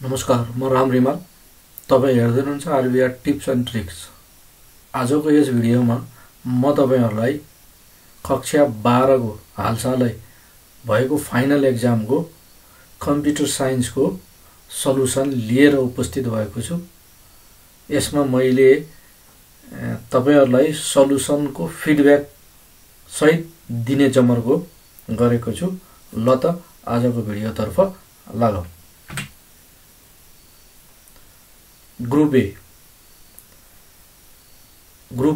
नमस्कार, म राम रिमाल। तपाईं हेर्दै हुनुहुन्छ आरबीआर टिप्स एन्ड ट्रिक्स। आजको यस भिडियोमा म तपाईहरुलाई कक्षा 12 को हालसालै भएको फाइनल एक्जामको कम्प्युटर साइन्सको सल्युसन लिएर उपस्थित भएको छु। यसमा मैले तपाईहरुलाई सल्युसनको फिडब्याक सहित दिने जमर्को गरेको छु। ल त आजको भिडियोतर्फ लागौं। ग्रुप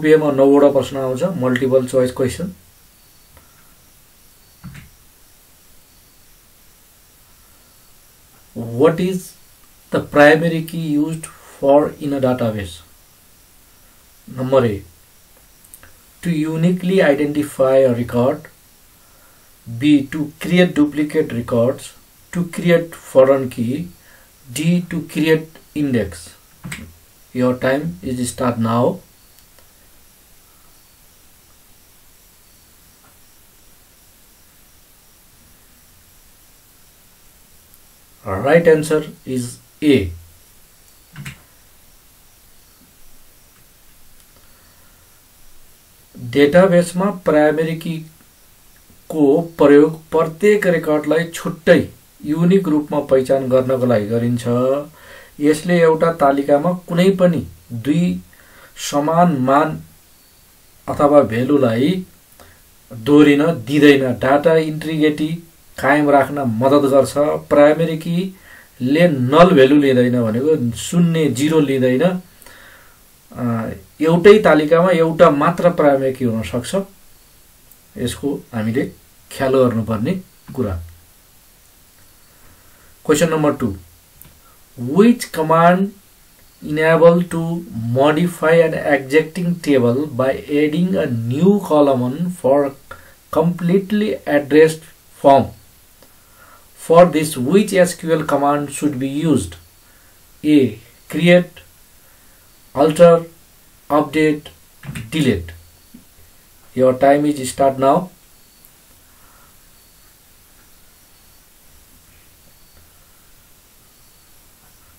ए मा 9 वटा प्रश्न आउँछ, multiple choice question. What is the primary key used for in a database? Number A, to uniquely identify a record. B, to create duplicate records. To create foreign key. D, to create index. Your time is start now. Right answer is A. Database में primary की को प्रयोग प्रत्येक रेकर्डलाई छुट्टै unique रूपमा पहिचान गर्नको लागि गरिन्छ। यसले एउटा तालिकामा कुनै पनि दुई समान मान अथवा भ्यालुलाई दोहोरिन दिदैन। डाटा इन्टिग्रिटी कायम राख्न मद्दत गर्छ। प्राइमरी की ले नल भ्यालु लिँदैन, भनेको शून्य जिरो लिँदैन। एउटै तालिकामा एउटा मात्र प्राइमरी की हुन सक्छ। यसको हामीले ख्याल गर्नुपर्ने कुरा। Question number 2. Which command enable to modify an existing table by adding a new column for completely addressed form? For this, which SQL command should be used? A, create, alter, update, delete. Your time is start now.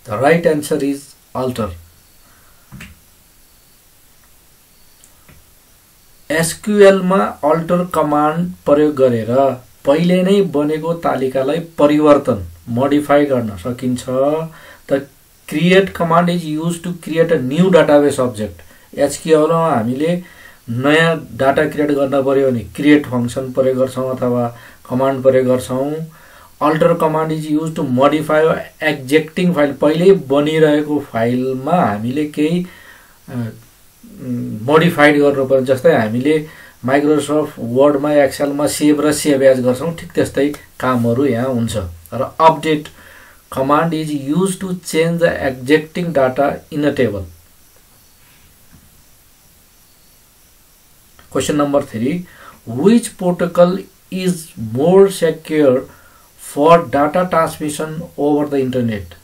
The right answer is alter. SQL मा alter command प्रयोग गरेर पहिले नै बनेको तालिकालाई परिवर्तन modify गर्न सकिन्छ। The create command is used to create a new database object. SQL मा हामीले नयाँ डाटा क्रिएट गर्न पर्यो भने create फंक्सन प्रयोग गर्छौं अथवा कमान्ड प्रयोग गर्छौं। alter command is used to modify existing file. पहिले बनिरहेको फाइलमा हामीले केही मोडिफाइड गर्नुपर्छ। जस्तै हामीले माइक्रोसफ्ट वर्ड मा एक्सेल मा सेभ र सेभ एज गर्छौं, ठीक त्यस्तै कामहरु यहाँ हुन्छ। र update command is used to change the existing data in a table. Question number 3. Which protocol is more secure for data transmission over the internet?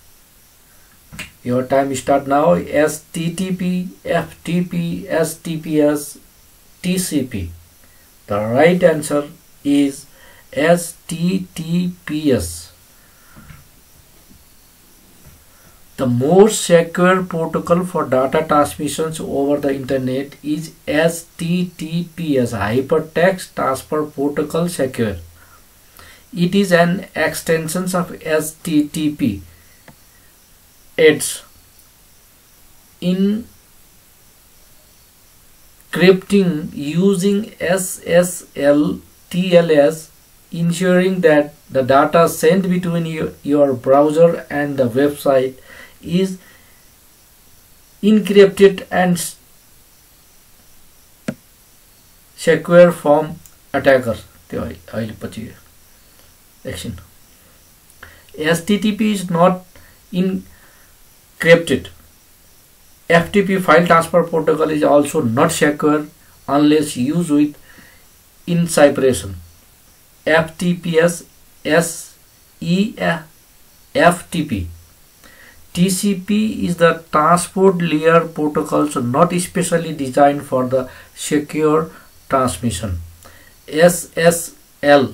Your time start now. HTTP, FTP, HTTPS, TCP. The right answer is HTTPS. The most secure protocol for data transmissions over the internet is HTTPS, Hypertext Transfer Protocol Secure. It is an extension of HTTP. It's encrypting using SSL TLS, ensuring that the data sent between your browser and the website is encrypted and secure from attackers. HTTP is not encrypted. FTP, file transfer protocol, is also not secure unless used with encryption. FTPS, FTP. TCP is the transport layer protocol, so not especially designed for the secure transmission. SSL,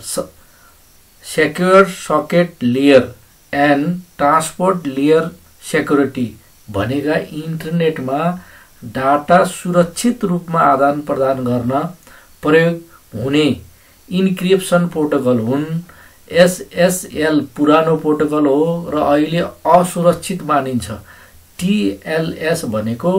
Secure Socket Layer, and transport layer security भनेका इन्टरनेटमा data सुरक्षित रूपमा आदान प्रदान गर्न प्रयोग हुने encryption protocol हुन्। एसएसएल पुरानो प्रोटोकल हो र अहिले असुरक्षित मानिन्छ। टिएलएस भनेको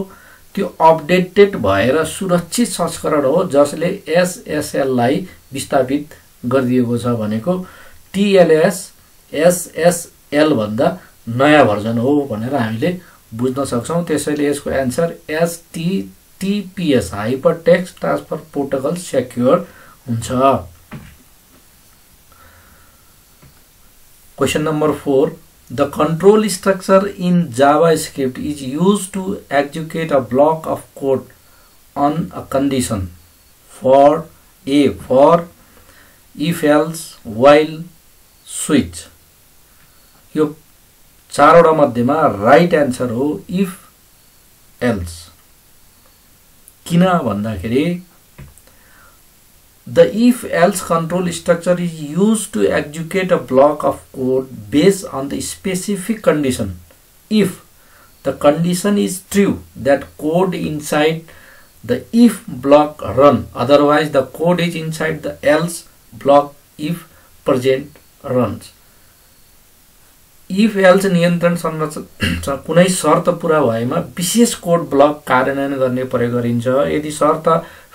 त्यो अपडेटेड भएर सुरक्षित संस्करण हो जसले एसएसएललाई विस्थापित गरिदिएको छ भनेको टिएलएस एसएसएल भन्दा नयाँ भर्जन हो भनेर हामीले बुझ्न सक्छौं। त्यसैले यसको answer HTTPS hyper text transfer protocol secure हुन्छ। Question number 4. The control structure in JavaScript is used to execute a block of code on a condition for if else while switch. यो चारवटा मध्येमा राइट एन्सर हो if else। किन भन्दाखेरि the if else control structure is used to execute a block of code based on the specific condition. If the condition is true, that code inside the if block run, otherwise the code is inside the else block if present runs. If else नियन्त्रण संरचना कुनै शर्त पूरा भएमा विशेष code block कार्यान्वयन गर्ने प्रयोग गरिन्छ। यदि शर्त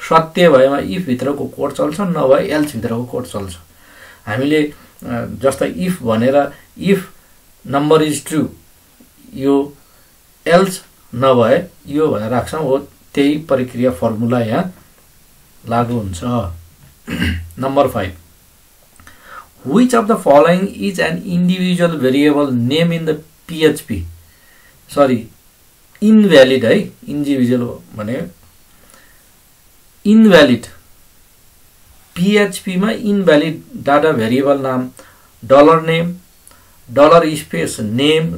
सत्य भएमा इफ भित्रको कोड चल्छ, नभए एल्स भित्रको कोड चल्छ। हामीले जस्तै इफ भनेर इफ नम्बर इज ट्रू, यो एल्स नभए यो भनेर राख्छौं, हो त्यही प्रक्रिया फर्मुला यहाँ लागू हुन्छ। Number 5. Which of the following is an individual variable name in the PHP? Sorry, invalid है, individual भने invalid PHP मा invalid डाटा भेरिएबल नाम $name, $name,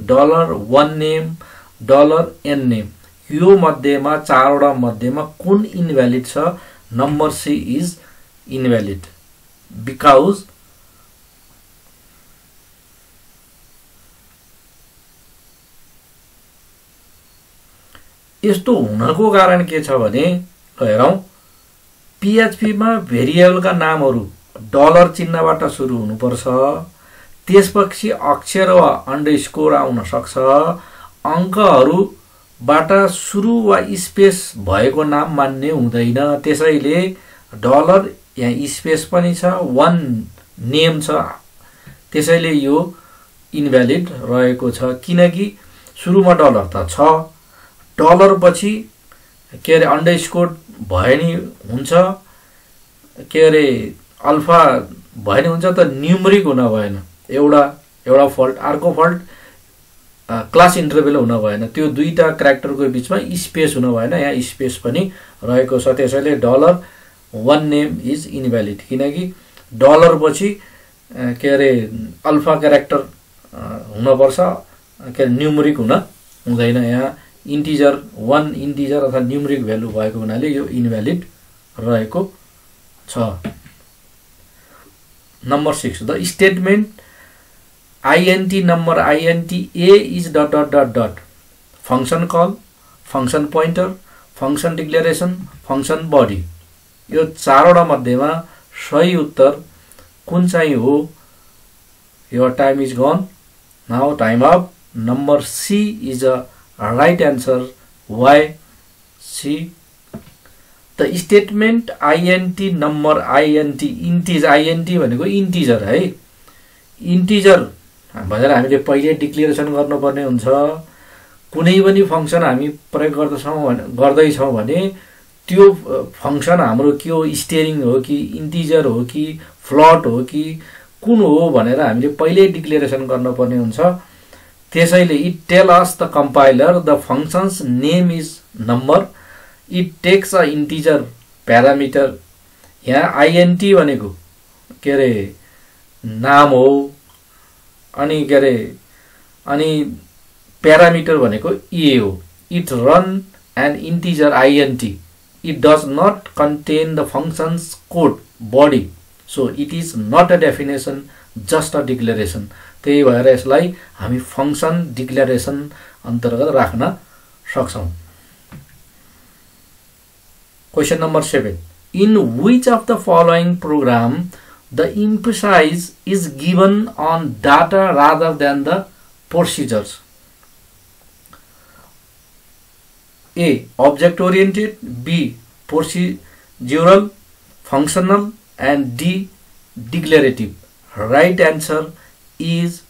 $1name, $name। यो मध्येमा चारवटा मध्येमा कुन invalid छ? Number C is invalid because यस्तो हुनको कारण के छ भने हेरौं, PHP मा भेरिएबलका नामहरू डलर चिन्हबाट सुरु हुनुपर्छ, त्यसपछि अक्षर वा अन्डरस्कोर आउन सक्छ, अंकहरूबाट सुरु वा स्पेस भएको नाम मान्य हुँदैन। त्यसैले डलर यहाँ स्पेस पनि छ, वन नेम छ, त्यसैले यो इनभ्यालिड रहेको छ। किनकि सुरुमा डलर त छ, डलर पछि के अरे अन्डरस्कोर भए नि हुन्छ, के अरे अल्फा भए नि हुन्छ, त न्यूमरिक हुन भएन। एउटा फल्ट, अर्को फल्ट क्लास इन्टरभल हुन भएन, त्यो दुईटा क्यारेक्टरको बीचमा स्पेस हुन भएन, यहाँ स्पेस पनि रहेको छ। त्यसैले $1 नेम इज इनभ्यालिड, किनकि डलर पछि के अरे अल्फा क्यारेक्टर हुनुपर्छ, के न्यूमरिक हुँदैन। यहाँ इन्टिजर 1 इन्टिजर अथवा न्यूमरिक भ्यालु भएको हुनाले यो इनभ्यालिड रहेको छ। Number 6. The statement int number int a is ... function call, function pointer, function declaration, function body. यो चारवटा मध्येमा सही उत्तर कुन चाहिँ हो? यो time is gone, now time up. Number C is a right answer. Why C? The statement int number int integer, int भनेको इन्टिजर है, इन्टिजर भनेर हामीले पहिले डिक्लेरेसन गर्नुपर्ने हुन्छ। कुनै पनि फंक्सन हामी प्रयोग गर्दैछौं भने त्यो फंक्सन हाम्रो के हो, स्टेरिङ हो कि इन्टिजर हो कि फ्लोट हो कि कुन हो भनेर हामीले पहिले डिक्लेरेसन गर्नुपर्ने हुन्छ। त्यसैले it tell us the compiler the function's name is number, it takes a integer parameter। यहाँ int भनेको के अरे नाम हो, अनि के अरे अनि प्यारामिटर भनेको a हो। it run an integer int, it does not contain the function's code body, so it is not a definition, just a declaration। त्यही भएर यसलाई हामी फंक्सन डिक्लेरेसन अन्तर्गत राख्न सक्छौं। Question number 7. In which of the following program the emphasis is given on data rather than the procedures? A. Object oriented, B. Procedural, functional, and D. Declarative. Right answer is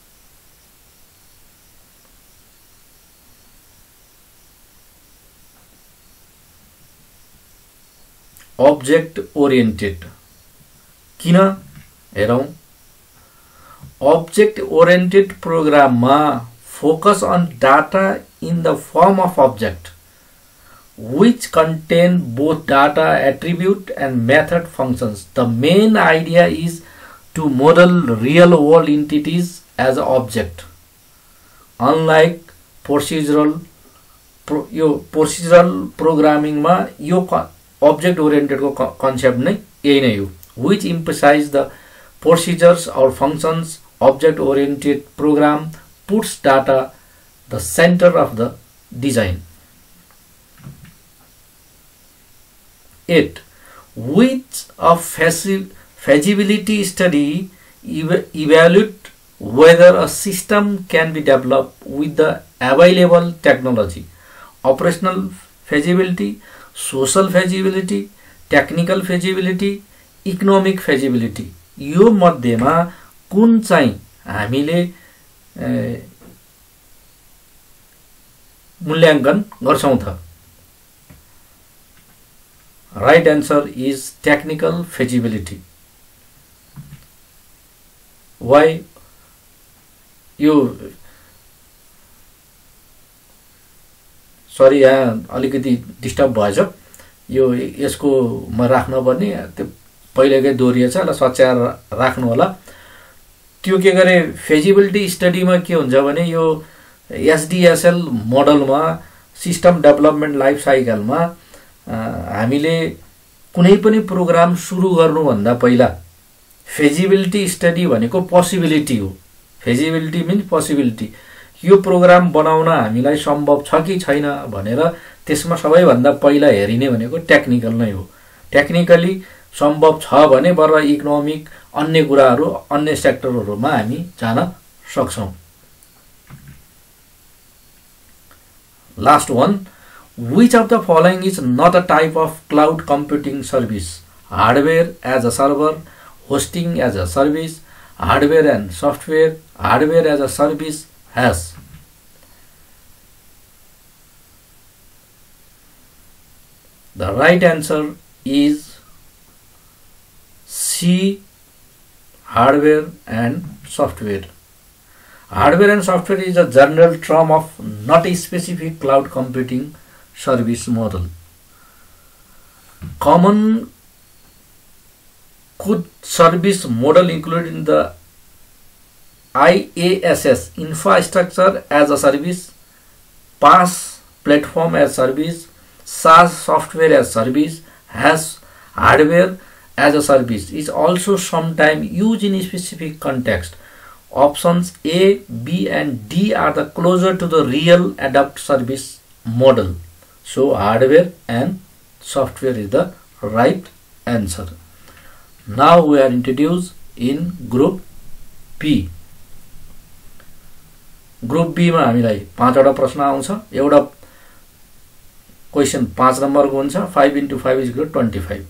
object oriented. किन हेरौं, object oriented program मा focus on data in the form of object which contain both data attribute and method functions. The main idea is to model real world entities as object. Unlike procedural programming मा यो object oriented को concept नै यही नै हो, which emphasize the procedures or functions. Object oriented program puts data the center of the design. 8. Which of feasibility study evaluate whether a system can be developed with the available technology? Operational feasibility, social feasibility, technical feasibility, economic feasibility. यो मध्येमा कुन चाहिँ हामीले मूल्याङ्कन गर्छौं त? Right answer is technical feasibility. Why? यो sorry यहाँ अलिकति डिस्टर्ब भएछ, यो यसको म राख्न पर्ने त्यो पहिलेकै दोहोरिएछ ल, सच्याएर राख्नु होला। त्यो के गरे फेजिबिलिटी स्टडीमा के हुन्छ भने यो एसडीएसएल मोडलमा सिस्टम डेभलपमेन्ट लाइफ साइकलमा हामीले कुनै पनि प्रोग्राम सुरु गर्नुभन्दा पहिला फेजिबिलिटी स्टडी भनेको पोसिबिलिटी हो। फेजिबिलिटी मिन्स पोसिबिलिटी, यो प्रोग्राम बनाउन हामीलाई सम्भव छ कि छैन भनेर त्यसमा सबैभन्दा पहिला हेरिने भनेको टेक्निकल नै हो। टेक्निकली सम्भव छ भने बरु इकोनोमिक अन्य कुराहरू अन्य सेक्टरहरुमा हामी जान सक्छौं। Last one, which of the following is not a type of cloud computing service? Hardware as a server, hosting as a service, hardware and software, hardware as a service has. The right answer is C, hardware and software. Hardware and software is a general term of not a specific cloud computing service model. Common good service model included in the IaaS, infrastructure as a service, PaaS, platform as service, SaaS, software as service, has hardware as a service, is also sometimes used in a specific context. Options A, B and D are the closer to the real adapt service model. So hardware and software is the right answer. Now we are introduced in group B. Group B मा हामीलाई 5 वटा प्रश्न आउँछ। एउटा question 5 नम्बरको हुन्छ। 5 into 5 is equal to 25.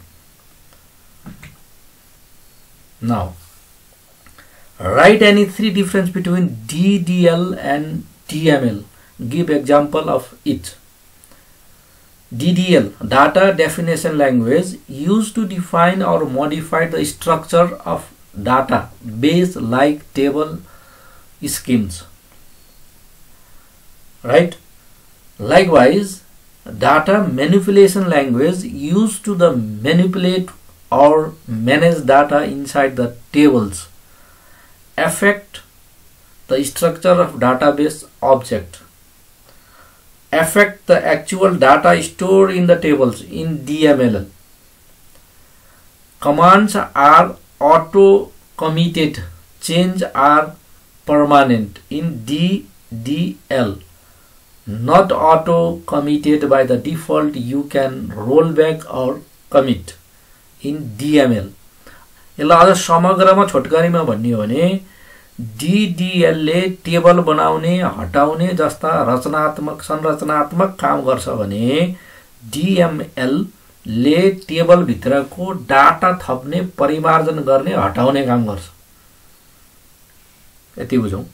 Now write any three difference between DDL and DML. Give example of each. DDL, data definition language, used to define or modify the structure of data base like table schemes. Right? Likewise, data manipulation language used to manipulate or manage data inside the tables, affect the structure of database object, affect the actual data stored in the tables in DML. Commands are auto committed, change are permanent in DDL, not auto committed by the default, you can roll back or commit in DML. यसलाई अझ समग्रमा छोटकरीमा भन्ने हो भने DDL ले table बनाउने हटाउने जस्ता रचनात्मक संरचनात्मक काम गर्छ भने DML ले टेबल भित्रको डाटा थप्ने परिमार्जन गर्ने हटाउने काम गर्छ। यति बुझौं।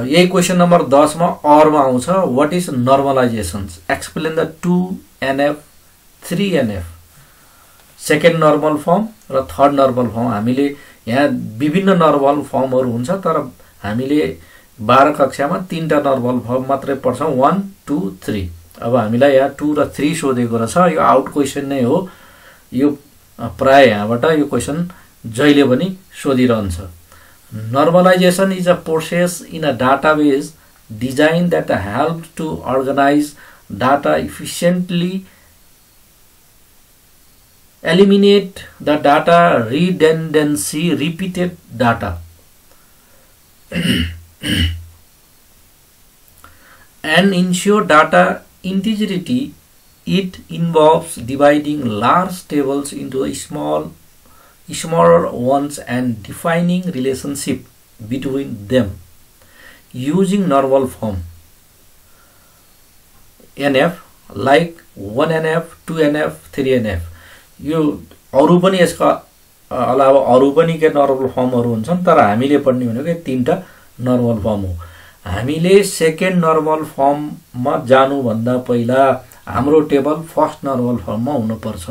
यही क्वेशन नम्बर 10 मा और मा आउँछ what is normalizations, explain the 2NF 3NF, second normal form र थर्ड नर्मल फर्म। हामीले यहाँ विभिन्न नर्मल फर्महरु हुन्छ तर हामीले 12 कक्षामा 3टा नर्मल फर्म मात्रै पढ्छौं, 1 2 3। अब हामीलाई यहाँ 2 र 3 सोधेको रहेछ। यो आउट क्वेशन नै हो। यो प्राय यहाँबाट यो क्वेशन जहिले पनि सोधिरहन्छ। Normalization is a process in a database design that helps to organize data efficiently, eliminate the data redundancy, repeated data, and ensure data integrity. It involves dividing large tables into smaller ones and defining relationship between them using normal form NF like 1NF 2NF 3NF। यो अरु पनि यसका अलावा अरु पनि के normal फर्महरु हुन्छन् तर हामीले पढ्ने भनेको 3टा नर्मल फर्म हो। हामीले सेकेन्ड नर्मल फर्ममा जानु भन्दा पहिला हाम्रो टेबल फर्स्ट नर्मल फर्ममा हुनुपर्छ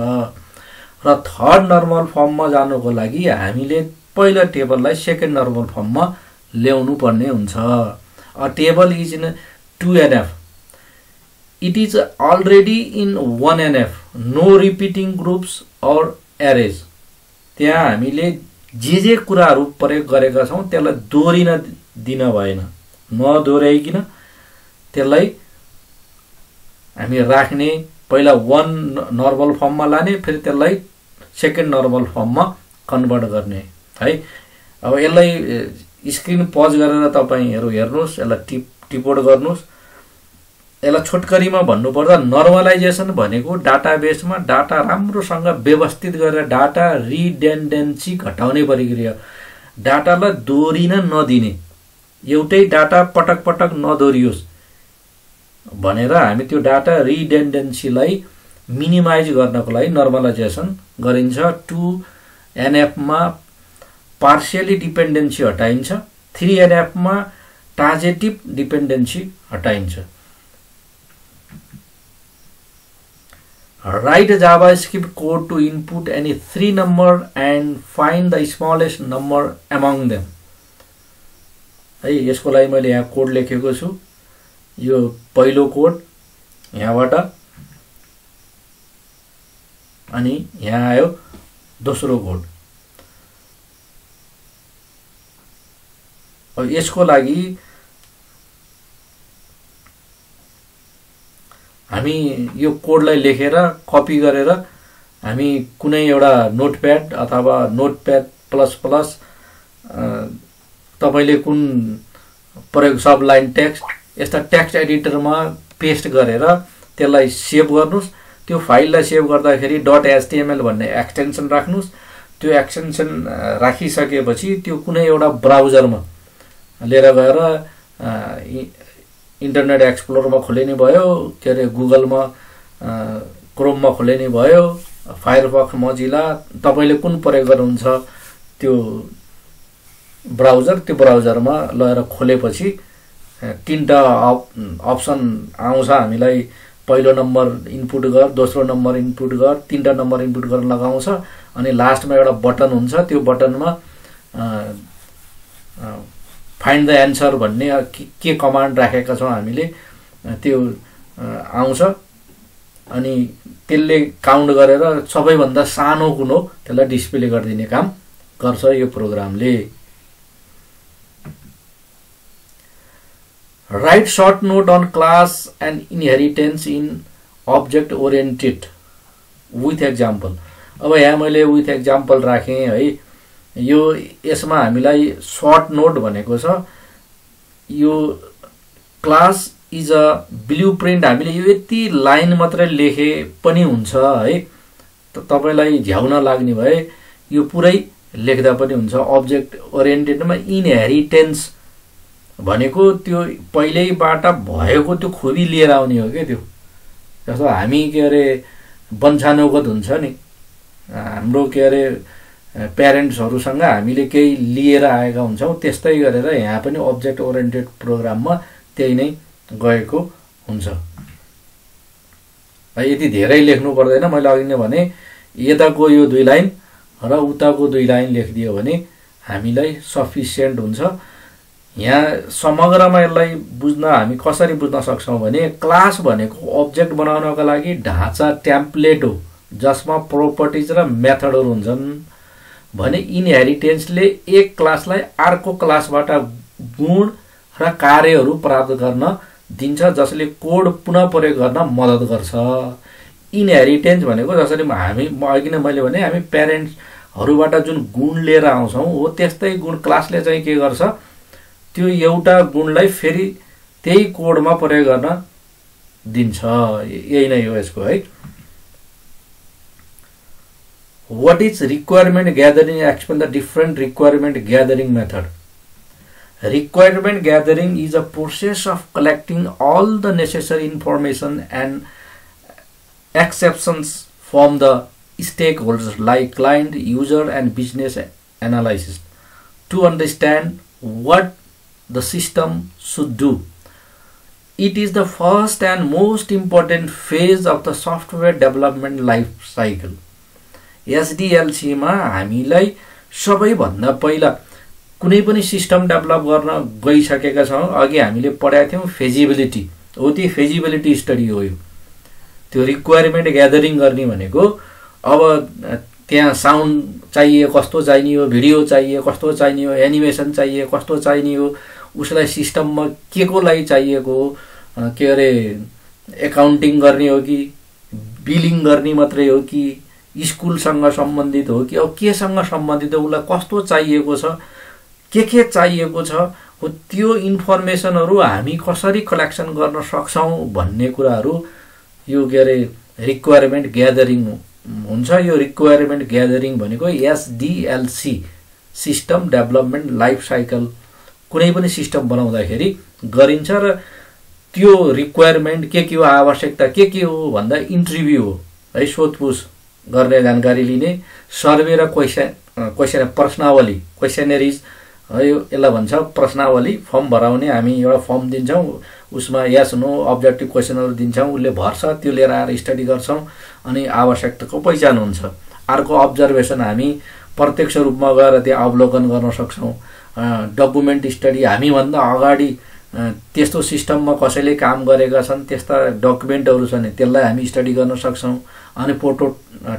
र थर्ड नर्मल फर्ममा जानुको लागि हामीले पहिलो टेबललाई सेकेन्ड नर्मल फर्ममा ल्याउनु पर्ने हुन्छ। A table is in 2NF, it is already in 1NF, no repeating groups or arrays। त्यहाँ हामीले जे कुराहरु प्रयोग गरेका छौं त्यसलाई दोहोरिन दिन भएन, नदोहोर्याइकिन त्यसलाई हामी राख्ने, पहिला 1 नर्मल फर्ममा लाने फेरि त्यसलाई सेकेन्ड नर्मल फर्ममा कन्भर्ट गर्ने है। अब यसलाई स्क्रिन पज गरेर तपाईहरु हेर्नुस्, यसलाई टिपोट गर्नुस्। यसलाई छोटकरीमा भन्नुपर्दा नर्मलाइजेसन भनेको डाटाबेसमा डाटा राम्रोसँग व्यवस्थित गरेर डाटा रिडेन्डेन्सी घटाउने प्रक्रिया, डाटालाई दोहोरिन नदिने, एउटै डाटा पटक पटक नदोहोरियोस् भनेर हामी त्यो डाटा रिडेन्डेन्सीलाई मिनिमाइज गर्नको लागि नर्मलाइजेसन गरिन्छ। 2NF मा पार्शियली डिपेन्डेन्सी हटाइन्छ, 3NF मा ट्रान्जिटिभ dependency हटाइन्छ। Write JavaScript code to input any 3 number and find the smallest number among them। है यसको लागि मैले यहाँ कोड लेखेको छु। यो पहिलो कोड यहाँबाट अनि यहाँ आयो दोस्रो कोड। अब यसको लागि हामी यो कोडलाई लेखेर कपी गरेर हामी कुनै एउटा नोटप्याड अथवा नोटप्याड प्लस प्लस तपाईले कुन प्रयोग सब लाइन टेक्स्ट यस्ता टेक्स्ट एडिटरमा पेस्ट गरेर त्यसलाई सेभ गर्नुस्। त्यो फाइललाई सेभ गर्दाखेरि .html भन्ने एक्सटेन्सन राख्नुस्। त्यो एक्सटेन्सन राखिसकेपछि त्यो कुनै एउटा ब्राउजरमा लिएर गएर इन्टरनेट एक्सप्लोररमा खोलिने भयो, के अरे गुगलमा क्रोममा खोलिने भयो, फायरफक्स मोजिला तपाईले कुन प्रयोग गर्नुहुन्छ त्यो ब्राउजर, त्यो ब्राउजरमा लगेर खोलेपछि 3टा अप्सन आउँछ। हामीलाई पहिलो नम्बर इनपुट गर, दोस्रो नम्बर इनपुट गर, 3टा नम्बर इनपुट गर्न लगाउँछ अनि लास्टमा एउटा बटन हुन्छ। त्यो बटनमा फाइन्ड द एन्सर भन्ने के कमान्ड राखेका छौं हामीले त्यो आउँछ अनि त्यसले काउन्ट गरेर सबैभन्दा सानो कुन हो त्यसलाई डिस्प्ले गरिदिने काम गर्छ यो प्रोग्रामले। Write short note on class and inheritance in object oriented with example। अब यहाँ मैले with example राखेँ है। यो यसमा हामीलाई सर्ट नोट भनेको छ यो क्लास इज अ ब्लुप्रिन्ट। हामीले यो यति लाइन मात्रै लेखे पनि हुन्छ है, तपाईलाई झ्याउन लाग्ने भए यो पुरै लेख्दा पनि हुन्छ। अब्जेक्ट ओरिएन्टेडमा इनहेरिटेन्स भनेको त्यो पहिल्यैबाट भएको त्यो खुबी लिएर आउने हो के। त्यो जस्तो हामी के अरे वंशानुगत हुन्छ नि, हाम्रो के अरे प्यारेन्ट्सहरुसँग हामीले केही लिएर आएका हुन्छौं, त्यस्तै गरेर यहाँ पनि अब्जेक्ट ओरिएन्टेड प्रोग्राममा त्यही नै गएको हुन्छ। यति धेरै लेख्नु पर्दैन, मैले अघि नै भने यताको यो 2 लाइन र उताको 2 लाइन लेखिदियो भने हामीलाई सफिसिएन्ट हुन्छ। यहाँ समग्रमा यसलाई बुझ्न हामी कसरी बुझ्न सक्छौं भने क्लास भनेको अब्जेक्ट बनाउनका लागि ढाँचा टेम्प्लेट हो जसमा प्रोपर्टिज र मेथडहरु हुन्छन् भने इनहेरिटेन्सले एक क्लासलाई अर्को क्लासबाट गुण र कार्यहरु प्राप्त गर्न दिन्छ जसले कोड पुनः प्रयोग गर्न मद्दत गर्छ। इनहेरिटेन्स भनेको जसरी हामी अघि नै मैले भने हामी प्यारेन्ट्सहरुबाट जुन गुण लिएर आउँछौं हो त्यस्तै गुण क्लासले चाहिँ के गर्छ, त्यो एउटा गुणलाई फेरि त्यही कोडमा प्रयोग गर्न दिन्छ। यही नै हो यसको है। What is requirement gathering? Explain the different requirement gathering method. Requirement gathering is a process of collecting all the necessary information and exceptions from the stakeholders like client, user and business analysis to understand what the system should do. It is the first and most important phase of the software development life cycle. SDLC मा हामीलाई सबैभन्दा पहिला कुनै पनि system develop गर्न गइसकेका छौं। अघि हामीले पढाएको थियौं फेजिबिलिटी हो, त्यो फेजिबिलिटी स्टडी हो। यो त्यो रिक्वायरमेन्ट ग्यादरिङ गर्ने भनेको अब त्यहाँ साउन्ड चाहिए कस्तो चाहिने हो, भिडियो चाहिए कस्तो चाहिने हो, एनिमेसन चाहिए कस्तो चाहिने हो, उसलाई सिस्टममा के को लागि चाहिएको हो, के अरे एकाउन्टिङ गर्ने हो कि बिलिङ गर्ने मात्रै हो कि स्कुलसँग सम्बन्धित हो कि अब केसँग सम्बन्धित हो, उसलाई कस्तो चाहिएको छ, के चाहिएको छ हो, त्यो इन्फर्मेसनहरु हामी कसरी कलेक्सन गर्न सक्छौं भन्ने कुराहरु यो के अरे रिक्वायरमेन्ट ग्यादरिङ हुन्छ। यो रिक्वायरमेन्ट ग्यादरिङ भनेको SDLC system development life cycle कुनै पनि सिस्टम बनाउँदाखेरि गरिन्छ र त्यो रिक्वायरमेन्ट के हो, आवश्यकता के हो भन्दा इन्टरभ्यु हो है, सोधपुछ गर्ने, जानकारी लिने, सर्वे र क्वेशन प्रश्नावली क्वेशनरीज है, यसलाई भन्छ प्रश्नावली। फर्म भराउने, हामी एउटा फर्म दिन्छौं, उसमा यस नो अब्जेक्टिभ क्वेशनहरु दिन्छौं, उसले भर्छ, त्यो लिएर आएर स्टडी गर्छौं अनि आवश्यकताको पहिचान हुन्छ। अर्को अब्जर्भेसन, हामी प्रत्यक्ष रूपमा गएर त्यहाँ अवलोकन गर्न सक्छौं। डकुमेन्ट स्टडी, हामी भन्दा अगाडि त्यस्तो सिस्टममा कसैले काम गरेका छन् त्यस्ता डकुमेन्टहरु छन् त्यसलाई हामी स्टडी गर्न सक्छौं। अनि फोटो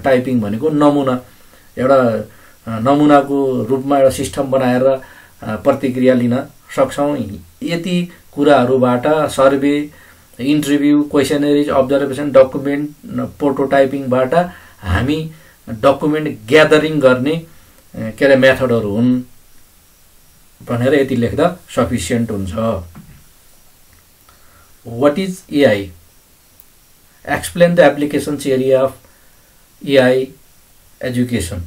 टाइपिङ भनेको नमुना, एउटा नमुनाको रूपमा एउटा सिस्टम बनाएर प्रतिक्रिया लिन सक्छौं। यति कुराहरुबाट सर्वे, इन्टरभ्यु, क्वेशनरीज, अब्जर्भेसन, डकुमेन्ट, प्रोटोटाइपिङबाट हामी डकुमेन्ट ग्यादरिङ गर्ने के अरे मेथडहरु हुन् भनेर यति लेख्दा सफिसिएन्ट हुन्छ। What is AI? Explain the applications area of AI education.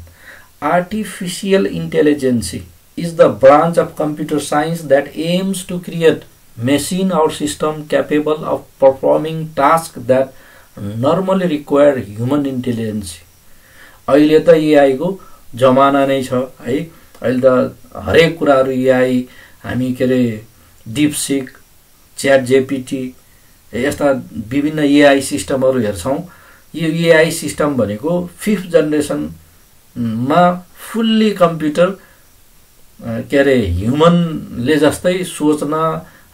Artificial intelligence is the branch of computer science that aims to create machine or system capable of performing tasks that normally require human intelligence. अहिले त AI को जमाना नै छ है। अहिले त हरेक कुराहरु AI, हामी के रे डीपसिक, च्याट जीपीटी यस्ता विभिन्न AI सिस्टमहरु हेर्छौं। यो AI सिस्टम भनेको 5th जेनेरेसन मा फुल्ली कम्प्युटर के रे ह्युमनले जस्तै सोच्न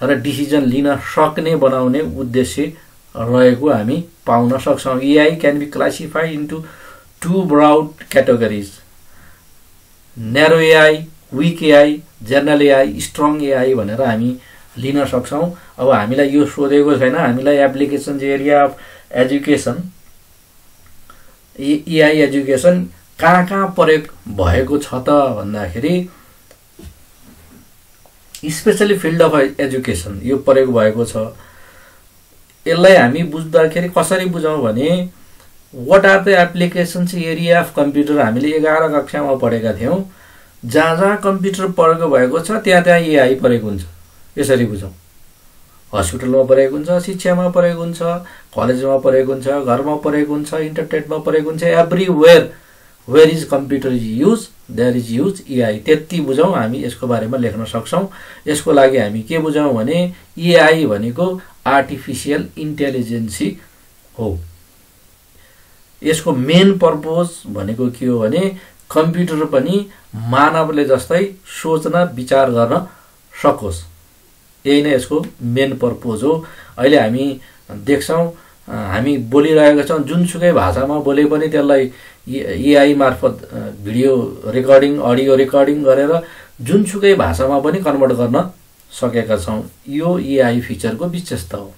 र डिसिजन लिन सक्ने बनाउने उद्देश्य रहेको हामी पाउन सक्छौं। AI can be classified into 2 broad categories: narrow AI, weak AI, general AI, strong AI भनेर हामी लिन सक्छौं। अब हामीलाई यो सोधेको छैन, हामीलाई applications area of education AI education कहाँ प्रयोग भएको छ त भन्दाखेरि स्पेशली फिल्ड अफ एजुकेसन यो प्रयोग भएको छ। यसलाई हामी बुझ्दाखेरि कसरी बुझौँ भने what are the applications area of computer हामीले 11 कक्षामा पढेका थियौँ। जहाँ जहाँ कम्प्युटर प्रयोग भएको छ त्यहाँ त्यहाँ एआई प्रयोग हुन्छ, यसरी बुझौँ। हस्पिटलमा प्रयोग हुन्छ, शिक्षामा प्रयोग हुन्छ, कलेजमा प्रयोग हुन्छ, घरमा प्रयोग हुन्छ, इन्टरनेटमा प्रयोग हुन्छ, everywhere where is computer is use there is use AI. त्यति बुझौँ हामी यसको बारेमा लेख्न सक्छौँ। यसको लागि हामी के बुझौँ भने एआई भनेको आर्टिफिसियल इन्टेलिजेन्सी हो। यसको मेन पर्पज भनेको के हो भने कम्प्युटर पनि मानवले जस्तै सोच्न विचार गर्न सकोस्, यही नै यसको मेन पर्पज हो। अहिले हामी देख्छौँ हामी बोलिरहेका छौँ, जुनसुकै भाषामा बोले पनि त्यसलाई एआई मार्फत भिडियो रेकर्डिङ अडियो रेकर्डिङ गरेर जुनसुकै भाषामा पनि कन्भर्ट गर्न सकेका छौँ। यो एआई फिचरको विशेषता हो।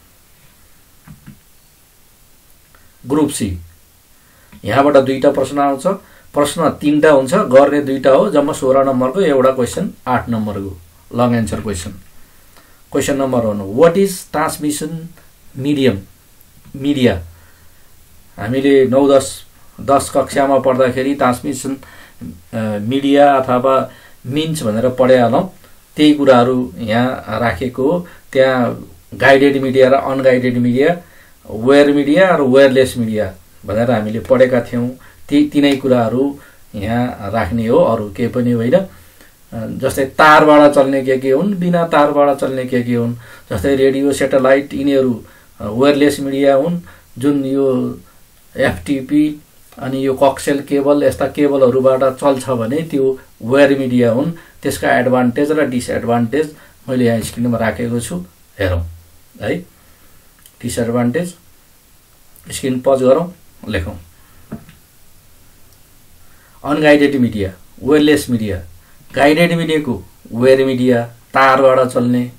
ग्रुप सी, यहाँबाट 2टा प्रश्न आउँछ। प्रश्न 3टा हुन्छ, गर्ने 2टा हो, जम्मा 16 नम्बरको एउटा क्वेसन 8 नम्बरको long answer question. Question number 1, what is transmission medium media. हामीले 9-10 कक्षामा पढ्दाखेरि ट्रान्समिसन मिडिया अथवा मिन्स भनेर पढाइहालौँ। त्यही कुराहरू यहाँ राखेको हो। त्यहाँ गाइडेड मिडिया र अनगाइडेड मिडिया, वेयर मिडिया र वेयरलेस मिडिया भनेर हामीले पढेका थियौँ। तिनै कुराहरू यहाँ राख्ने हो, अरू केही पनि होइन। जस्तै तारबाट चल्ने के हुन्, बिना तारबाट चल्ने के हुन्। जस्तै रेडियो, सेटेलाइट, यिनीहरू वेयरलेस मिडिया हुन्। जुन यो एफटिपी अनि यो कक्सेल केबल यस्ता केबलहरूबाट चल्छ भने त्यो वेयर मिडिया हुन्। त्यसका एडभान्टेज र डिसएडभान्टेज मैले यहाँ स्क्रिनमा राखेको छु, हेरौँ है। डिसएडभान्टेज स्क्रिन पज गरौँ, लेखौँ। Unguided media, वेयरलेस media. गाइडेड मिडियाको वेयर मिडिया, तारबाट चल्ने।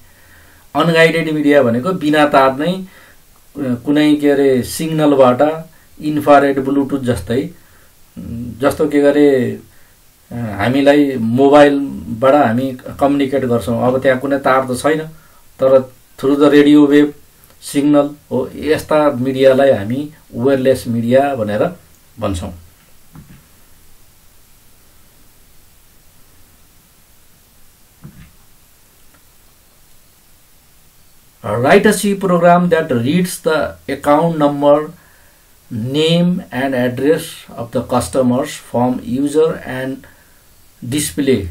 अनगाइडेड मिडिया भनेको बिना तार नै कुनै के अरे सिग्नलबाट, इन्फ्रारेड ब्लुटुथ जस्तै, जस्तो के गरे हामीलाई मोबाइलबाट हामी कम्युनिकेट गर्छौँ। अब त्यहाँ कुनै तार त छैन, तर through the radio wave signal हो। यस्ता मिडियालाई हामी वेयरलेस मिडिया भनेर भन्छौँ। Write a C program that reads the account number, name and address of the customers from user and display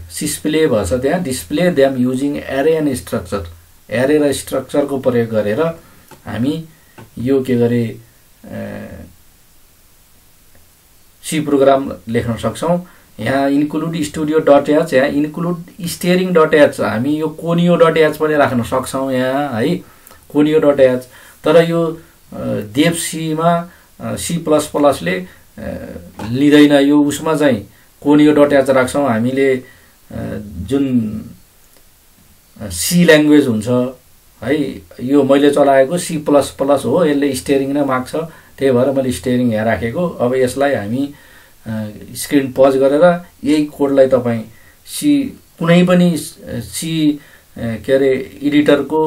भन्छ त्यहाँ, display them using array and structure। array र structure को प्रयोग गरेर हामी यो के गरे C प्रोग्राम लेख्न सक्छौँ। यहाँ इन्क्लुड स्टुडियो डट एच, यहाँ इन्क्लुड स्टेयरिङ डट एच, हामी यो कोनियो डट एच पनि राख्न सक्छौँ यहाँ है, कोनियो डट एच। तर यो देव सीमा C++ ले लिँदैन, यो उसमा चाहिँ कोनियो डट एच राख्छौँ हामीले। जुन सी ल्याङ्ग्वेज हुन्छ है, यो मैले चलाएको C++ हो, यसले स्टेयरिङ नै माग्छ, त्यही भएर मैले स्टेयरिङ यहाँ राखेको। अब यसलाई हामी स्क्रिन पज गरेर यही कोडलाई तपाईँ कुनै पनि सी के अरे एडिटरको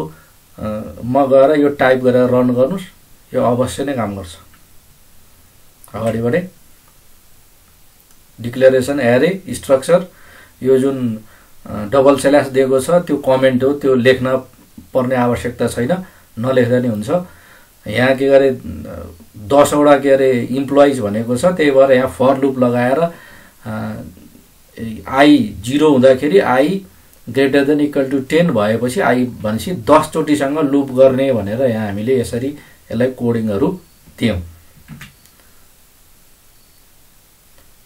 म गएर यो टाइप गरेर रन गर्नुहोस्, यो अवश्य नै काम गर्छ। अगाडि बढे। डिक्लेरेसन, एरे, स्ट्रक्चर, यो जुन डबल स्ल्यास दिएको छ त्यो कमेन्ट हो, त्यो लेख्न पर्ने आवश्यकता छैन, नलेख्दा नि हुन्छ। यहाँ के गरे 10 वटा के अरे इम्प्लोइज भनेको छ, त्यही भएर यहाँ फर लुप लगाएर आई 0 हुँदाखेरि I greater than equal to 10 भएपछि आई भनेपछि 10 चोटिसँग लुप गर्ने भनेर यहाँ हामीले यसरी यसलाई कोडिङहरू दियौँ।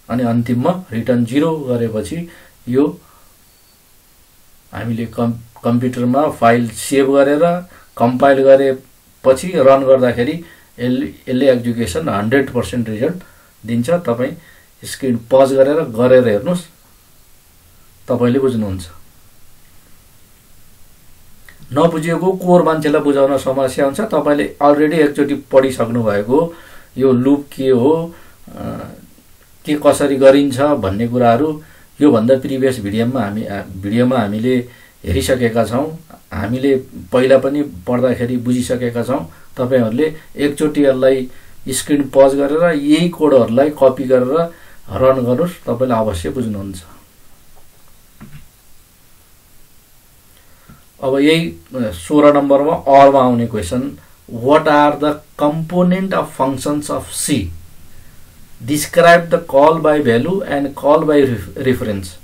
अनि अन्तिममा रिटर्न 0 गरेपछि यो हामीले कम्प्युटरमा फाइल सेभ गरेर कम्पाइल गरेपछि रन गर्दाखेरि यसले एक्जिक्युसन 100% रिजल्ट दिन्छ। तपाईँ स्क्रिन पज गरेर हेर्नुहोस्, तपाईँले बुझ्नुहुन्छ। नबुझेको कोर मान्छेलाई बुझाउन समस्या हुन्छ। तपाईँले अलरेडी एकचोटि पढिसक्नु भएको यो लुप के हो, के कसरी गरिन्छ भन्ने कुराहरू यो भन्दा प्रिभियस भिडियोमा हामीले हेरिसकेका छौं। हामीले पहिला पनि पढ्दाखेरि बुझिसकेका छौं। तपाईहरुले एकचोटी यसलाई स्क्रिन पज गरेर यही कोडहरुलाई कपी गरेर रन गर्नुस्, तपाईले अवश्य बुझ्नुहुन्छ। अब यही 16 नम्बरमा और मा आउने question, what are the component of functions of C? Describe the call by value and call by reference.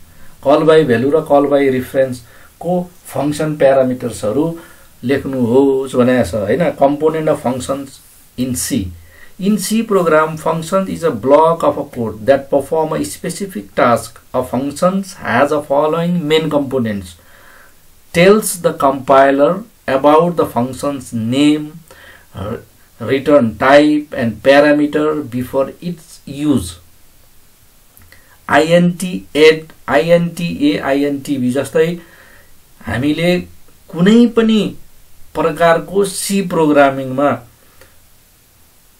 Call by value र call by reference को function parameters हरु लेख्नुहोस् भनेको छ हैन। Component of functions in C. In C program, function is a block of a code that perform a specific task. A function has a following main components. Tells the compiler about the function's name, return type and parameter before its use. int add, int a, int b जस्तै हामीले कुनै पनि प्रकारको C programming मा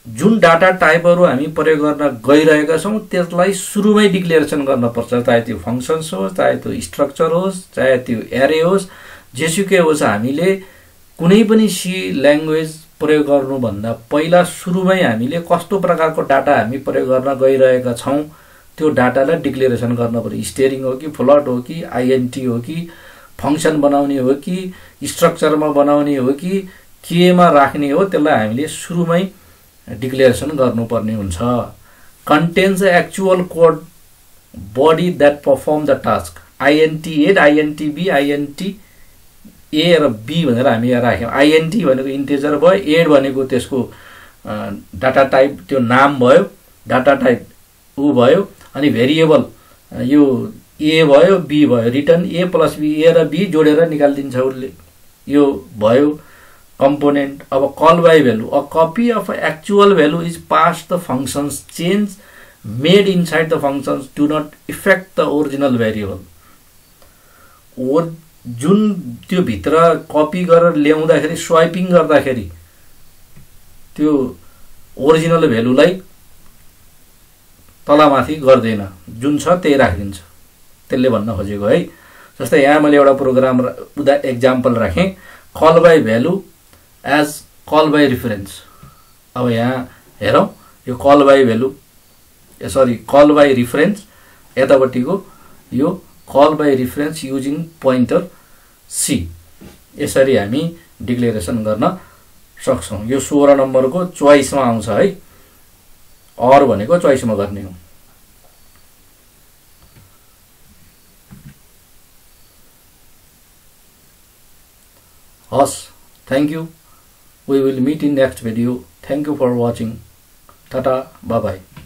जुन data टाइपहरु हामी प्रयोग गर्न गइरहेका छौं त्यसलाई सुरुमै डिक्लेरेसन गर्न पर्छ। चाहे त्यो फंक्शन्स होस्, चाहे त्यो स्ट्रक्चर होस्, चाहे त्यो एरे होस्, जेसुकै होस्, हामीले कुनै पनि सी ल्याङ्ग्वेज प्रयोग गर्नु भन्दा पहिला सुरुमै हामीले कस्तो प्रकारको डाटा हामी प्रयोग गर्न गइरहेका छौं त्यो डाटालाई डिक्लेरेसन गर्न पर्छ। स्ट्रिङ हो कि फ्लोट हो कि आईएनटी हो कि फंक्शन बनाउने हो कि स्ट्रक्चरमा बनाउने हो कि केमा राख्ने हो, त्यसलाई हामीले सुरुमै डिक्लेरेसन गर्नुपर्ने हुन्छ। contains the actual code body that perform the task. int add, int b, int a र b भनेर हामी यहाँ राख्यौं। int भनेको इन्टिजर भयो, add भनेको त्यसको डाटा टाइप त्यो नाम भयो, डाटा टाइप उ भयो, अनि भेरिएबल यो a भयो, b भयो, return a plus b, a र b जोडेर निकाल्दिन्छ उले, यो भयो component. अब call by value, a copy of actual value is passed the functions. Change made inside the functions do not affect the original variable. और जुन त्यो भित्र कपी गरेर ल्याउँदाखेरि स्वाइपिङ गर्दाखेरि त्यो ओरिजिनल भ्यालुलाई तलमाथि गर्दैन, जुन छ त्यही राखिदिन्छ, त्यसले भन्न खोजेको है। जस्तै यहाँ मैले एउटा प्रोग्राम एक्जाम्पल राखेँ, call by value as call by reference. अब यहाँ हेरौं, यो call by value call by reference यतापट्टिको यो call by reference using pointer C, यसरी हामी डिक्लेरेसन गर्न सक्छौं। यो 16 नम्बरको चोइसमा आउँछ है, और भनेको चोइसमा गर्ने हो। हस्, thank you. We will meet in next video. Thank you for watching. Tata, bye bye.